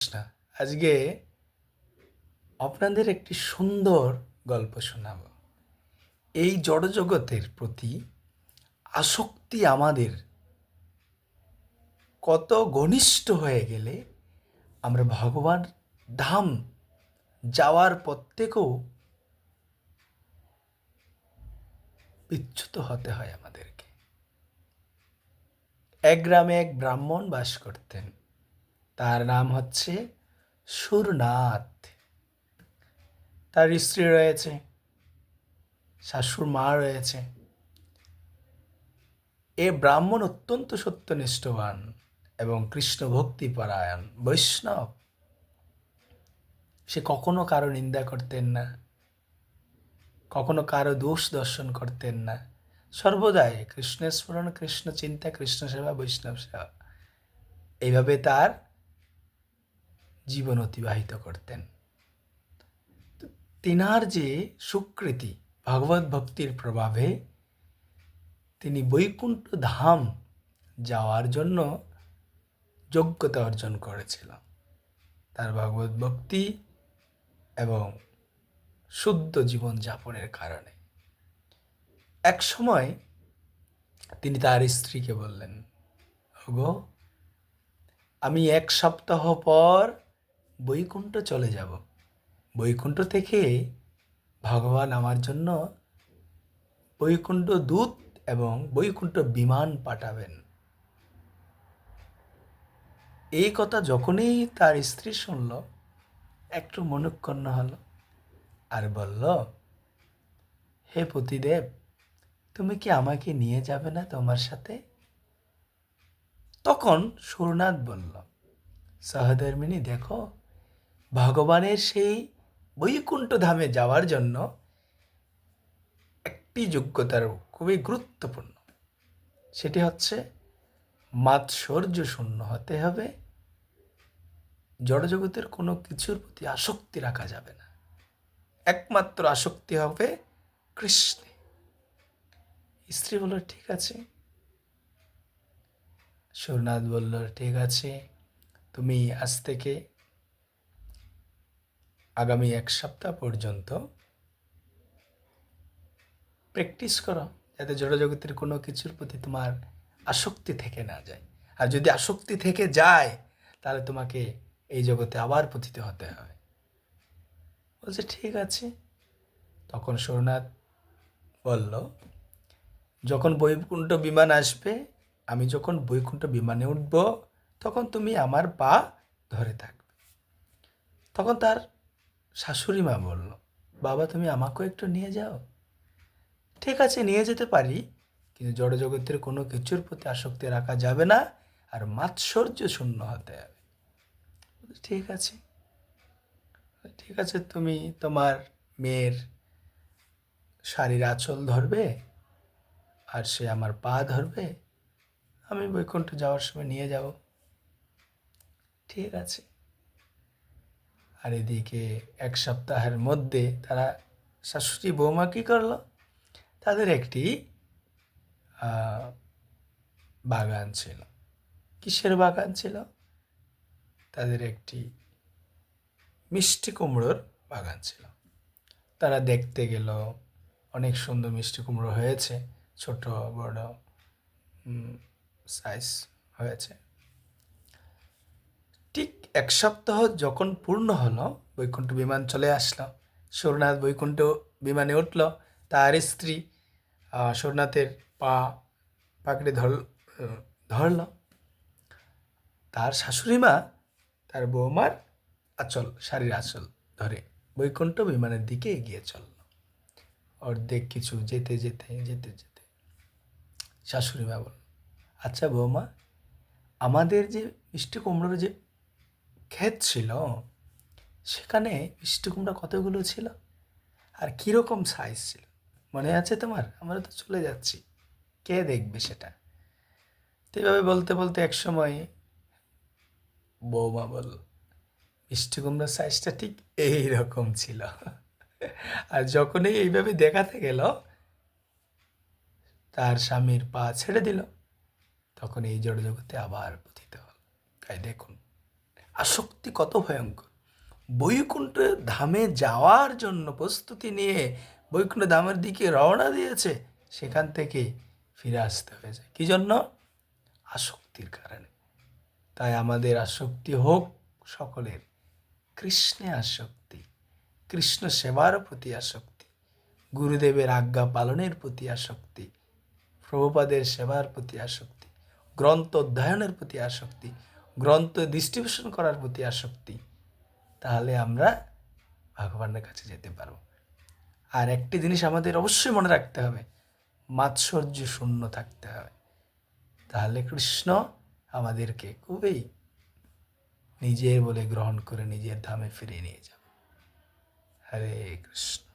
না, আজকে আপনাদের একটি সুন্দর গল্প শোনাব। এই জড়জগতের প্রতি আসক্তি আমাদের কত ঘনিষ্ঠ হয়ে গেলে আমরা ভগবান ধাম যাওয়ার পথ থেকেও বিচ্যুত হতে হয় আমাদেরকে। এক গ্রামে এক ব্রাহ্মণ বাস করতেন। তার নাম হচ্ছে সুরনাথ। তার স্ত্রী রয়েছে, শাশুড় মা রয়েছে। এ ব্রাহ্মণ অত্যন্ত সত্যনিষ্ঠবান এবং কৃষ্ণ ভক্তিপরায়ণ বৈষ্ণব। সে কখনো কারো নিন্দা করতেন না, কখনো কারো দোষ দর্শন করতেন না। সর্বদাই কৃষ্ণের স্মরণ, কৃষ্ণ চিন্তা, কৃষ্ণ সেবা, বৈষ্ণব সেবা, এইভাবে তার জীবন অতিবাহিত করতেন। তিনার যে সুকৃতি, ভগবত ভক্তির প্রভাবে তিনি বৈকুণ্ঠ ধাম যাওয়ার জন্য যোগ্যতা অর্জন করেছিল। তার ভগবত ভক্তি এবং শুদ্ধ জীবনযাপনের কারণে। এক সময় তিনি তার স্ত্রীকে বললেন, ওগো, আমি 1 সপ্তাহ পর বৈকুণ্ঠ চলে যাব। বৈকুণ্ঠ থেকে ভগবান আমার জন্য বৈকুণ্ঠ দূত এবং বৈকুণ্ঠ বিমান পাঠাবেন। এই কথা যখনই তার স্ত্রী শুনল, একটু মনঃক্ষুণ্ণ হলো আর বলল, হে পতিদেব, তুমি কি আমাকে নিয়ে যাবে না তোমার সাথে? তখন সুরনাথ বলল, সহধর্মিণী, দেখো, ভগবানের সেই বৈকুণ্ঠ ধামে যাওয়ার জন্য একটি যোগ্যতার খুবই গুরুত্বপূর্ণ। সেটি হচ্ছে মাৎসর্য শূন্য হতে হবে। জড়জগতের কোনো কিছুর প্রতি আসক্তি রাখা যাবে না। একমাত্র আসক্তি হবে কৃষ্ণে। স্ত্রী বলল, ঠিক আছে। সুরনাথ বলল, ঠিক আছে, তুমি আজ থেকে আগামী 1 সপ্তাহ পর্যন্ত প্র্যাকটিস করো, যাতে জড়জগতের কোনো কিছুর প্রতি তোমার আসক্তি থেকে না যায়। আর যদি আসক্তি থেকে যায়, তাহলে তোমাকে এই জগতে আবার পতিত হতে হবে। বলছে, ঠিক আছে। তখন সোমনাথ বলল, যখন বৈকুণ্ঠ বিমান আসবে, আমি যখন বৈকুণ্ঠ বিমানে উঠব, তখন তুমি আমার পা ধরে থাকবে। তখন তার শাশুড়ি মা বলল, বাবা, তুমি আমাকেও একটু নিয়ে যাও। ঠিক আছে, নিয়ে যেতে পারি, কিন্তু জড়জগতের কোনো কিছুর প্রতি আসক্তি রাখা যাবে না, আর মাৎসর্য শূন্য হতে হবে। ঠিক আছে, ঠিক আছে, তুমি তোমার মেয়ের শাড়ির আঁচল ধরবে, আর সে আমার পা ধরবে, আমি বৈকুণ্ঠ যাওয়ার সময় নিয়ে যাব। ঠিক আছে। আর এদিকে 1 সপ্তাহের মধ্যে তারা শাশুড়ি বৌমা কী করলো, তাদের একটি বাগান ছিল। কিসের বাগান ছিল? তাদের একটি মিষ্টি কুমড়োর বাগান ছিল। তারা দেখতে গেল, অনেক সুন্দর মিষ্টি কুমড়ো হয়েছে, ছোট বড় সাইজ হয়েছে। ঠিক 1 সপ্তাহ যখন পূর্ণ হলো, বৈকুণ্ঠ বিমান চলে আসলো। সোমনাথ বৈকুণ্ঠ বিমানে উঠল। তার স্ত্রী সোমনাথের পা পাকড়ে ধরল। তার শাশুড়ি মা তার বৌমার আঁচল, শাড়ির আঁচল ধরে বৈকুণ্ঠ বিমানের দিকে এগিয়ে চলল। অর্ধেক কিছু যেতে যেতে যেতে যেতে শাশুড়ি মা বলল, আচ্ছা বৌমা, আমাদের যে মিষ্টি কুমড়োর যে ক্ষেত ছিল, সেখানে মিষ্টি কুমড়া কতগুলো ছিল আর কীরকম সাইজ ছিল, মনে আছে তোমার? আমরা তো চলে যাচ্ছি, কে দেখবে সেটা? তো এইভাবে বলতে বলতে একসময় বৌমা বলল, মিষ্টি কুমড়ার সাইজটা ঠিক এইরকম ছিল। আর যখনই এইভাবে দেখাতে গেল, তার স্বামীর পা ছেড়ে দিল। তখন এই জড়জগতে আবার পতিত হল। তাই দেখুন, আসক্তি কত ভয়ঙ্কর। বৈকুণ্ঠ ধামে যাওয়ার জন্য প্রস্তুতি নিয়ে বৈকুণ্ঠ ধামের দিকে রওনা দিয়েছে, সেখান থেকে ফিরে আসতে হয়েছে কী জন্য? আসক্তির কারণে। তাই আমাদের আসক্তি হোক সকলের কৃষ্ণে আসক্তি, কৃষ্ণ সেবার প্রতি আসক্তি, গুরুদেবের আজ্ঞা পালনের প্রতি আসক্তি, প্রভুপাদের সেবার প্রতি আসক্তি, গ্রন্থ অধ্যয়নের প্রতি আসক্তি, গ্রন্থ ডিস্ট্রিবিউশন করার প্রতি আসক্তি। তাহলে আমরা ভগবানের কাছে যেতে পারব। আর একটি জিনিস আমাদের অবশ্যই মনে রাখতে হবে, মাৎসর্য শূন্য থাকতে হবে। তাহলে কৃষ্ণ আমাদেরকে খুবই নিজের বলে গ্রহণ করে নিজের ধামে ফিরিয়ে নিয়ে যাবে। হরে কৃষ্ণ।